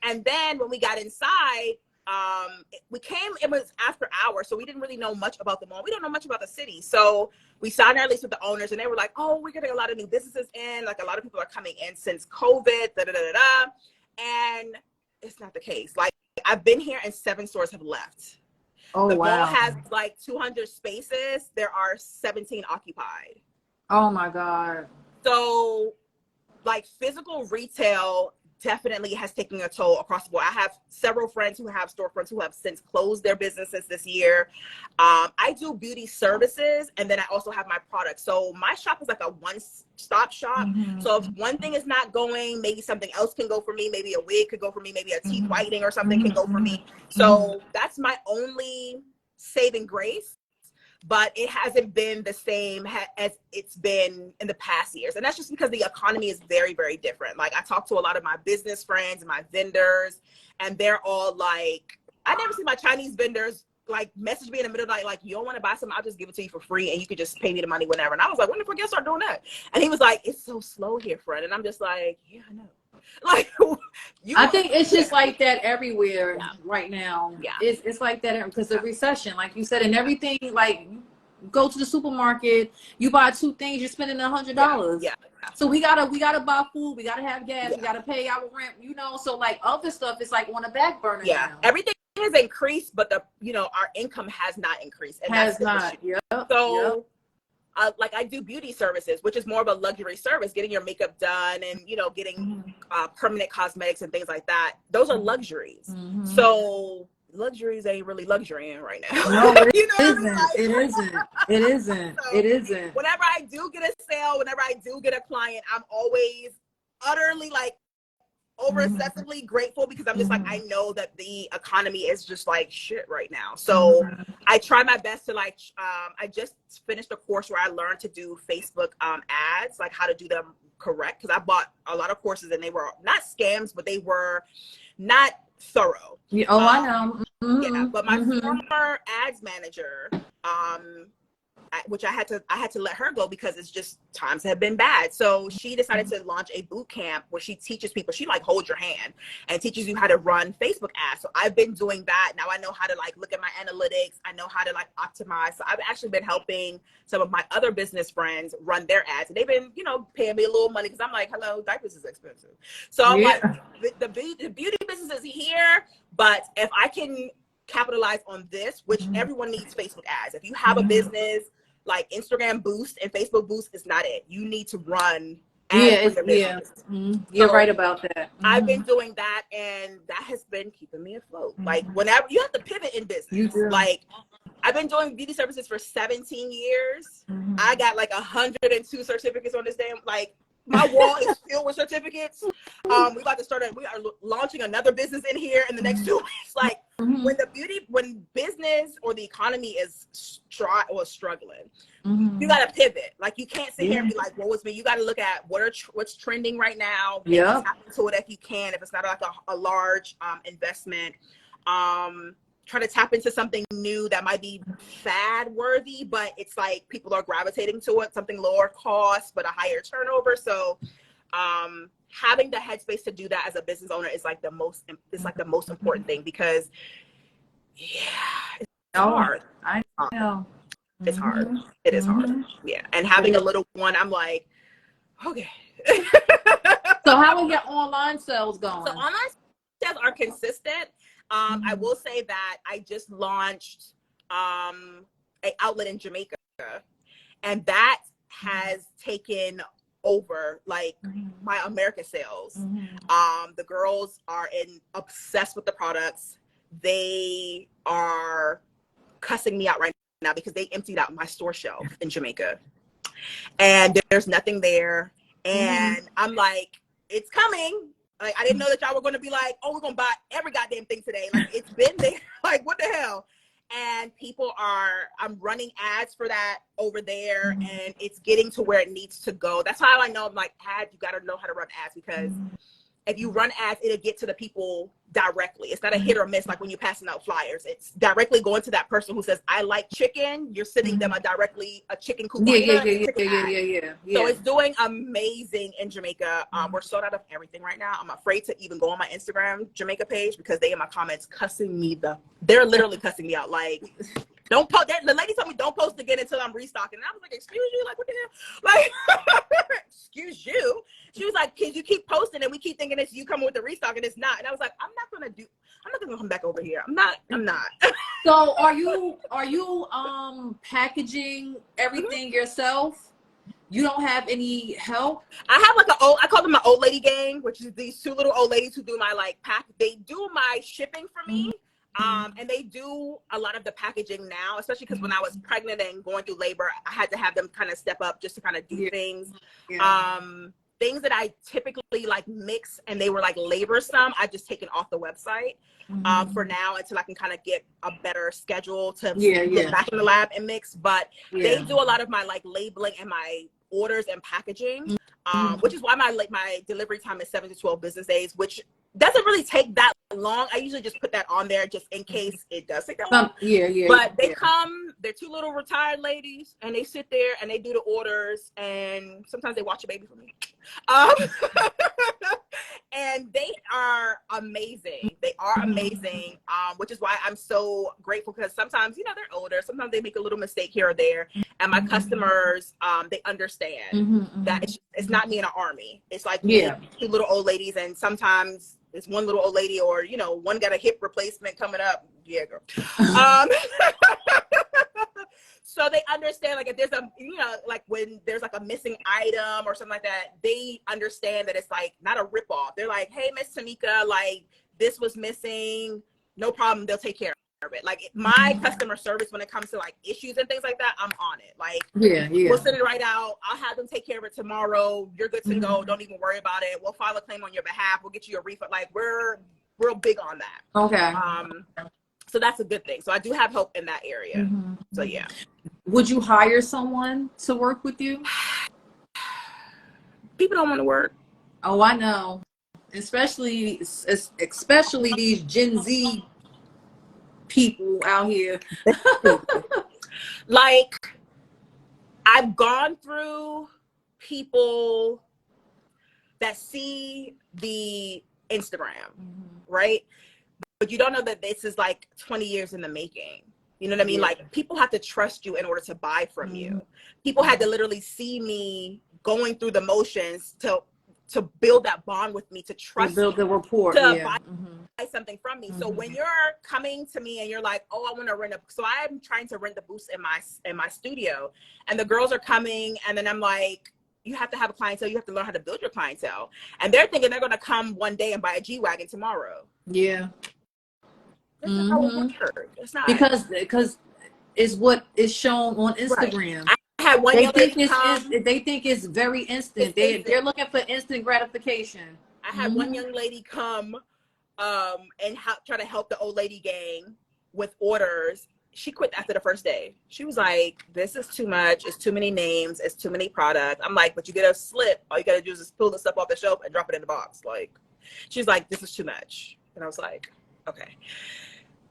And then when we got inside, it was after hours. So we didn't really know much about the mall. We don't know much about the city. So we signed our lease with the owners and they were like, oh, we're getting a lot of new businesses in. Like a lot of people are coming in since COVID, da, da, da, da, da. And it's not the case. Like I've been here and 7 stores have left. Oh, the wow. mall has like 200 spaces. There are 17 occupied. Oh my God. So like physical retail definitely has taken a toll across the board. I have several friends who have storefronts who have since closed their businesses this year. I do beauty services and then I also have my products. So my shop is like a one-stop shop. Mm-hmm. So if one thing is not going, maybe something else can go for me. Maybe a wig could go for me. Maybe a teeth whitening or something can go for me. So that's my only saving grace. But it hasn't been the same as it's been in the past years. And that's just because the economy is very, very different. Like I talk to a lot of my business friends and my vendors, and they're all like, I never see my Chinese vendors like message me in the middle of the night, like, you don't want to buy something, I'll just give it to you for free and you could just pay me the money whenever. And I was like, when the fuck y'all start doing that? And he was like, it's so slow here, friend. And I'm just like, yeah, I know. Like I think it's just like that everywhere right now. Yeah. It's like that because the recession, like you said, and everything, like you go to the supermarket, you buy 2 things, you're spending $100. Yeah. So we gotta buy food, we gotta have gas, we gotta pay our rent, so like other stuff is like on a back burner now. Everything has increased, but our income has not increased. And has not. Yep. So like I do beauty services, which is more of a luxury service, getting your makeup done and, getting permanent cosmetics and things like that. Those are luxuries. So luxuries ain't really luxurying right now. No, it isn't. It isn't. Whenever I do get a sale, whenever I do get a client, I'm always utterly like over excessively grateful because I'm just like, I know that the economy is just like shit right now. So I try my best to like, I just finished a course where I learned to do Facebook ads, like how to do them correct. Cause I bought a lot of courses and they were not scams, but they were not thorough. I know. Yeah, but my former ads manager, which I had to let her go because it's just times have been bad. So she decided to launch a boot camp where she teaches people. She like holds your hand and teaches you how to run Facebook ads. So I've been doing that. Now I know how to like look at my analytics. I know how to like optimize. So I've actually been helping some of my other business friends run their ads. And they've been, paying me a little money because I'm like, hello, diapers is expensive. So I'm like, the beauty business is here, but if I can capitalize on this, which everyone needs Facebook ads. If you have a business, like Instagram boost and Facebook boost is not it. You need to run ads for your business. You're right about that. I've been doing that and that has been keeping me afloat. Like whenever you have to pivot in business. You do. Like I've been doing beauty services for 17 years. I got like 102 certificates on this damn, like my wall is filled with certificates. We are launching another business in here in the next 2 weeks. Like when business or the economy is struggling, you got to pivot. Like you can't sit here and be like, "What was me?" You got to look at what's trending right now. Tap into it if you can. If it's not like a large investment, try to tap into something new that might be fad worthy, but it's like people are gravitating to it, something lower cost, but a higher turnover. So having the headspace to do that as a business owner is like the most important thing because it's hard. I know. It's hard. It is hard. Yeah. And having a little one, I'm like, okay. So how are your online sales going? So online sales are consistent. I will say that I just launched an outlet in Jamaica, and that has taken over like my America sales. The girls are obsessed with the products. They are cussing me out right now because they emptied out my store shelf in Jamaica, and there's nothing there. And I'm like, it's coming. Like, I didn't know that y'all were going to be like, oh, we're going to buy every goddamn thing today. Like, it's been there. Like, what the hell? And I'm running ads for that over there, and it's getting to where it needs to go. That's how I know, I'm like, you got to know how to run ads because if you run ads, it'll get to the people directly. It's not a hit or miss like when you're passing out flyers. It's directly going to that person who says, I like chicken. You're sending them a chicken coupon. Yeah. So it's doing amazing in Jamaica. We're sold out of everything right now. I'm afraid to even go on my Instagram Jamaica page because they in my comments cussing me they're literally cussing me out. Like, don't post. The lady told me don't post again until I'm restocking. And I was like, excuse you? Like, what the hell? Like, excuse you? She was like, cause you keep posting and we keep thinking it's you coming with the restock and it's not. And I was like, I'm not gonna come back over here. I'm not. So are you packaging everything yourself? You don't have any help? I have like I call them my old lady gang, which is these two little old ladies who do my like they do my shipping for me. And they do a lot of the packaging now, especially because when I was pregnant and going through labor, I had to have them kind of step up just to kind of do things. Things that I typically like mix and they were like laborsome, I've just taken off the website for now until I can kind of get a better schedule to get back in the lab and mix. But they do a lot of my like labeling and my orders and packaging, which is why my delivery time is 7 to 12 business days, which doesn't really take that long. I usually just put that on there just in case it does take that long. But they come, they're two little retired ladies, and they sit there and they do the orders, and sometimes they watch a baby for me. And they are amazing. They are amazing, which is why I'm so grateful because sometimes, you know, they're older. Sometimes they make a little mistake here or there. And my customers, they understand that it's not me in an army. It's like two little old ladies, and sometimes it's one little old lady, or, you know, one got a hip replacement coming up. Yeah, girl. So they understand, like, if there's a, you know, like when there's like a missing item or something like that, they understand that it's like not a ripoff. They're like, hey, Miss Tamika, like this was missing. No problem. They'll take care of it. Like my customer service when it comes to like issues and things like that, I'm on it. Like, we'll send it right out. I'll have them take care of it tomorrow. You're good to go. Don't even worry about it. We'll file a claim on your behalf. We'll get you a refund. Like we're real big on that. Okay. So that's a good thing. So I do have help in that area. So yeah. Would you hire someone to work with you? People don't want to work. Oh, I know. Especially these Gen Z people out here. Like, I've gone through people that see the Instagram, right? But you don't know that this is like 20 years in the making. You know what I mean? Like, people have to trust you in order to buy from you. People had to literally see me going through the motions to build that bond with me, to trust, build the rapport, to buy something from me. So when you're coming to me and you're like, oh, I want to rent so I'm trying to rent the booths in my studio, and the girls are coming, and then I'm like, you have to have a clientele. You have to learn how to build your clientele. And they're thinking they're going to come one day and buy a G-Wagon tomorrow. Yeah. That's not how it works. It's not. Because it's what is shown on Instagram. Right. I had one they think it's very instant. They're looking for instant gratification. I had one young lady come and try to help the old lady gang with orders. She quit after the first day. She was like, this is too much. It's too many names. It's too many products. I'm like, but you get a slip. All you got to do is just pull the stuff off the shelf and drop it in the box. Like, she's like, this is too much. And I was like, okay.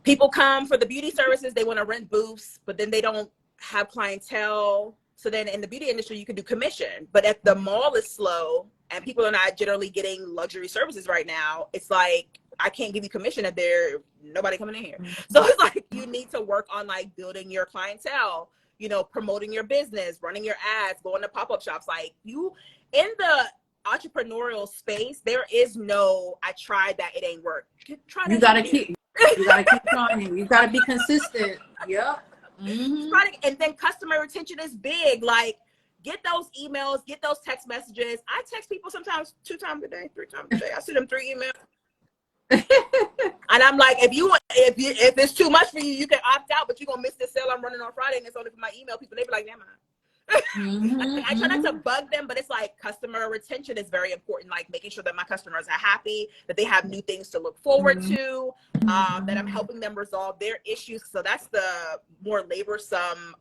People come for the beauty services. They want to rent booths, but then they don't have clientele. So then in the beauty industry, you can do commission. But if the mall is slow and people are not generally getting luxury services right now, it's like, I can't give you commission if there's nobody coming in here. So it's like, you need to work on like building your clientele, you know, promoting your business, running your ads, going to pop-up shops. Like, you in the entrepreneurial space, there is no, I tried that, it ain't work. You gotta keep trying. You gotta be consistent. Yep. And then customer retention is big. Like, get those emails, get those text messages. I text people sometimes 2 times a day, 3 times a day. I send them 3 emails. And I'm like, if it's too much for you, you can opt out, but you're gonna miss this sale I'm running on Friday, and it's only for my email people. They be like, never mind. I try not to bug them, but it's like customer retention is very important. Like making sure that my customers are happy, that they have new things to look forward to, that I'm helping them resolve their issues. So that's the more laborsome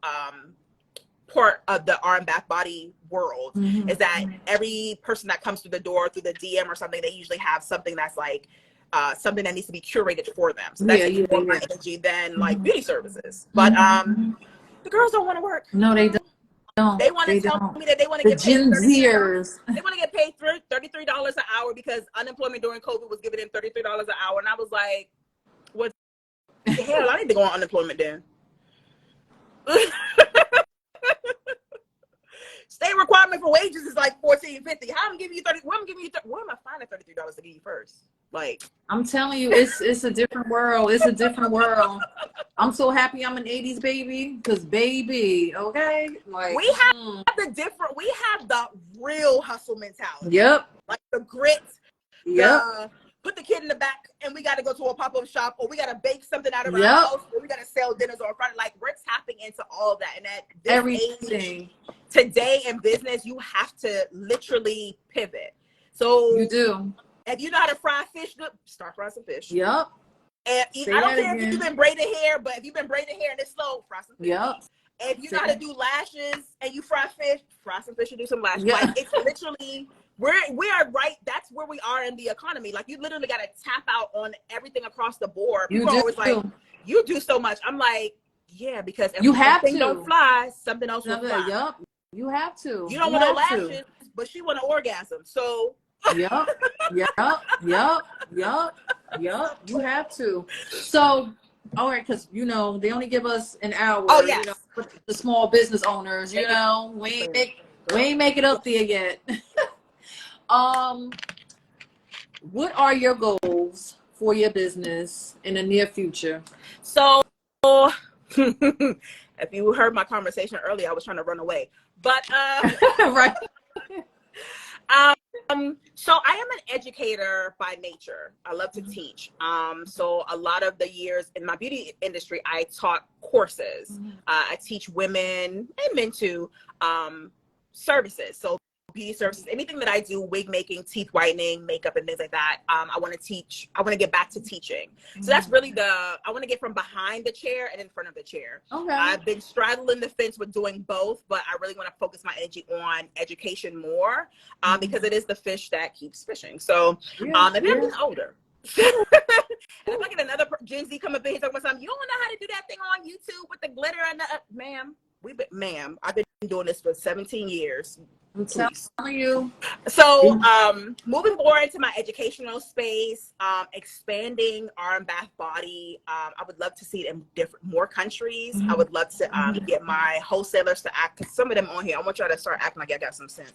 part of the Rmbathbody world is that every person that comes through the door through the DM or something, they usually have something that's like something that needs to be curated for them. So that's more my energy than like beauty services. But the girls don't want to work. No, they don't. They want to tell me that they want to get paid Gen Zers. They want to get paid $33 an hour because unemployment during COVID was giving them $33 an hour, and I was like, "What the hell? I need to go on unemployment then." State requirement for wages is like $14.50. How I'm giving you 30? What I'm giving you? What am I finding $33 to give you first? Like, I'm telling you, it's a different world. It's a different world. I'm so happy I'm an 80s baby, because baby, okay, like we have we have the real hustle mentality. Yep. Like the grit. Yep. Put the kid in the back and we got to go to a pop-up shop, or we got to bake something out of our house, or we got to sell dinners on Friday. Like, we're tapping into all of that. And at this everything age, today in business, you have to literally pivot. So you do. If you know how to fry fish, start frying some fish. Yep. And I don't care if you've been braiding hair, but if you've been braiding hair and it's slow, fry some fish. Yep. If you know how to do lashes and you fry some fish and do some lashes. Like, it's literally, we are right. That's where we are in the economy. Like, you literally got to tap out on everything across the board. People are always like, you do so much. I'm like, yeah, because if something don't fly, something else will fly. Yep. You have to. You don't want no lashes, but she want an orgasm. So. Yep. You have to. So, all right, because they only give us an hour. Oh yeah. For the small business owners, we ain't make it up there yet. What are your goals for your business in the near future? So, if you heard my conversation earlier, I was trying to run away, but right. So I am an educator by nature. I love to teach. So a lot of the years in my beauty industry, I taught courses. I teach women and men too, services. So beauty services, anything that I do, wig making, teeth whitening, makeup, and things like that. I want to teach. I want to get back to teaching. So that's really I want to get from behind the chair and in front of the chair. Okay. I've been straddling the fence with doing both, but I really want to focus my energy on education more, because it is the fish that keeps fishing. So, and I'm getting older. And if I get another Gen Z come up in here talking about something, you don't know how to do that thing on YouTube with the glitter and the ma'am, I've been doing this for 17 years. I'm telling you. So, moving more into my educational space, expanding Rmbathbody. I would love to see it in more countries. I would love to get my wholesalers to act, because some of them on here, I want y'all to start acting like I got some sense.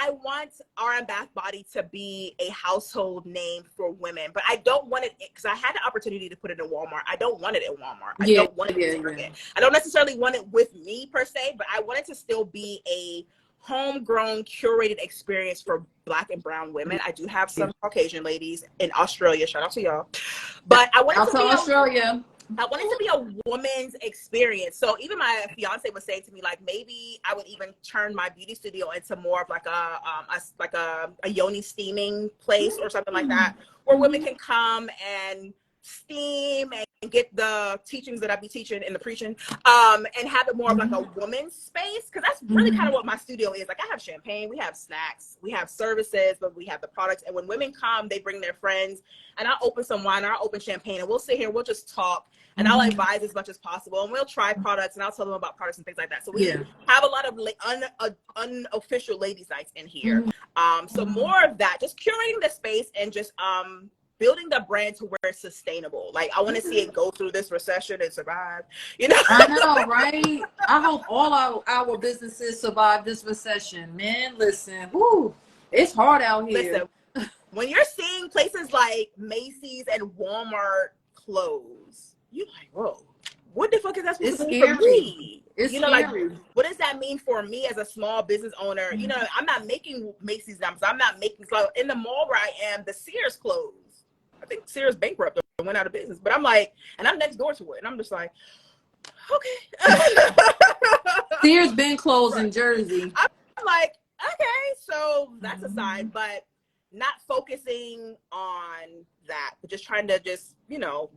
I want Rmbathbody to be a household name for women, but I don't want it, because I had the opportunity to put it in Walmart. I don't want it in Walmart. I don't want it in Target. I don't necessarily want it with me per se, but I want it to still be a homegrown, curated experience for Black and brown women. I do have some Caucasian ladies in Australia. Shout out to y'all. But I want it to be Australia. I want it to be a woman's experience. So even my fiance was saying to me, like, maybe I would even turn my beauty studio into more of like a yoni steaming place or something like that, where women can come and steam and get the teachings that I be teaching and the preaching, and have it more of like a woman's space, because that's really kind of what my studio is. Like, I have champagne, we have snacks, we have services, but we have the products. And when women come, they bring their friends, and I'll open some wine or I'll open champagne, and we'll sit here, we'll just talk, and I'll advise as much as possible, and we'll try products, and I'll tell them about products and things like that. So we have a lot of unofficial ladies nights in here. So more of that, just curating the space and just building the brand to where it's sustainable. Like, I want to see it go through this recession and survive, I know, right? I hope all our businesses survive this recession. Man, listen, it's hard out here. Listen, when you're seeing places like Macy's and Walmart close, you're like, whoa, what the fuck is that supposed to mean for me? It's scary. Like, what does that mean for me as a small business owner? I'm not making Macy's numbers. I'm not making, so in the mall where I am, the Sears closed. I think Sears bankrupt or went out of business. But I'm like, and I'm next door to it, and I'm just like, okay. Sears been closed in Jersey. I'm like, okay, so that's a sign, but not focusing on that, but just trying to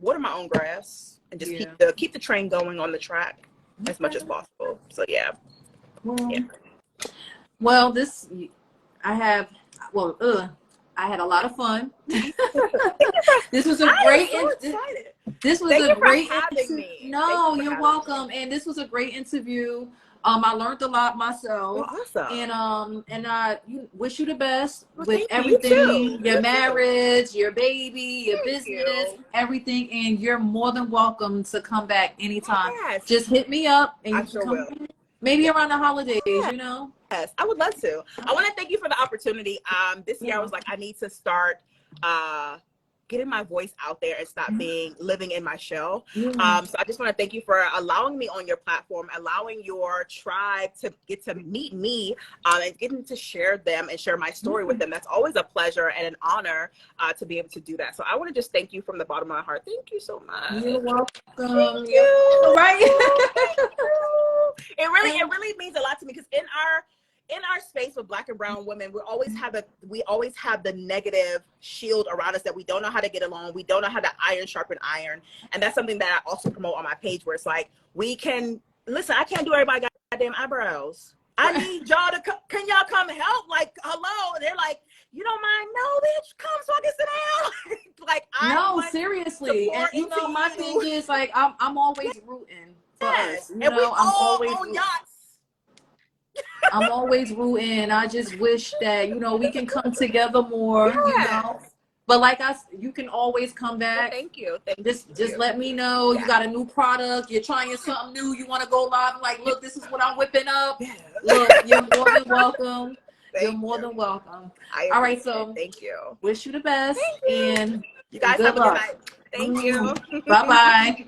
water my own grass and just keep the train going on the track. as much as possible. So yeah. Well, I have, I had a lot of fun. This was a great. This was a great interview. No, you're welcome. And this was a great interview. I learned a lot myself. Oh, awesome. And I wish you the best with everything, your marriage, your baby, your business, everything. And you're more than welcome to come back anytime. Yes. Just hit me up and I sure will. Maybe around the holidays, you know? Yes, I would love to. I want to thank you for the opportunity. This year I was like, I need to start getting my voice out there and stop living in my shell. So I just want to thank you for allowing me on your platform, allowing your tribe to get to meet me and getting to share them and share my story with them. That's always a pleasure and an honor to be able to do that. So I want to just thank you from the bottom of my heart. Thank you so much. You're welcome. Thank you. Right. It really means a lot to me, because in our space with Black and brown women, we always have the negative shield around us that we don't know how to get along. We don't know how to iron sharpen iron. And that's something that I also promote on my page, where it's like, I can't do everybody's goddamn eyebrows. I need y'all to can y'all come help? Like, hello. And they're like, you don't mind? No, bitch, come so I can sit down. Like, no, seriously. And you know, my thing is like, I'm always rooting for us. You and know, we all own yachts. I'm always rooting. I just wish that, you know, we can come together more, you know. But like you can always come back. Thank you. Just let me know. You got a new product. You're trying something new. You want to go live. Like, look, this is what I'm whipping up. Look, you're more than welcome. You're more than welcome. All right, so thank you. Wish you the best. And you guys have a good night. Thank you. Bye-bye.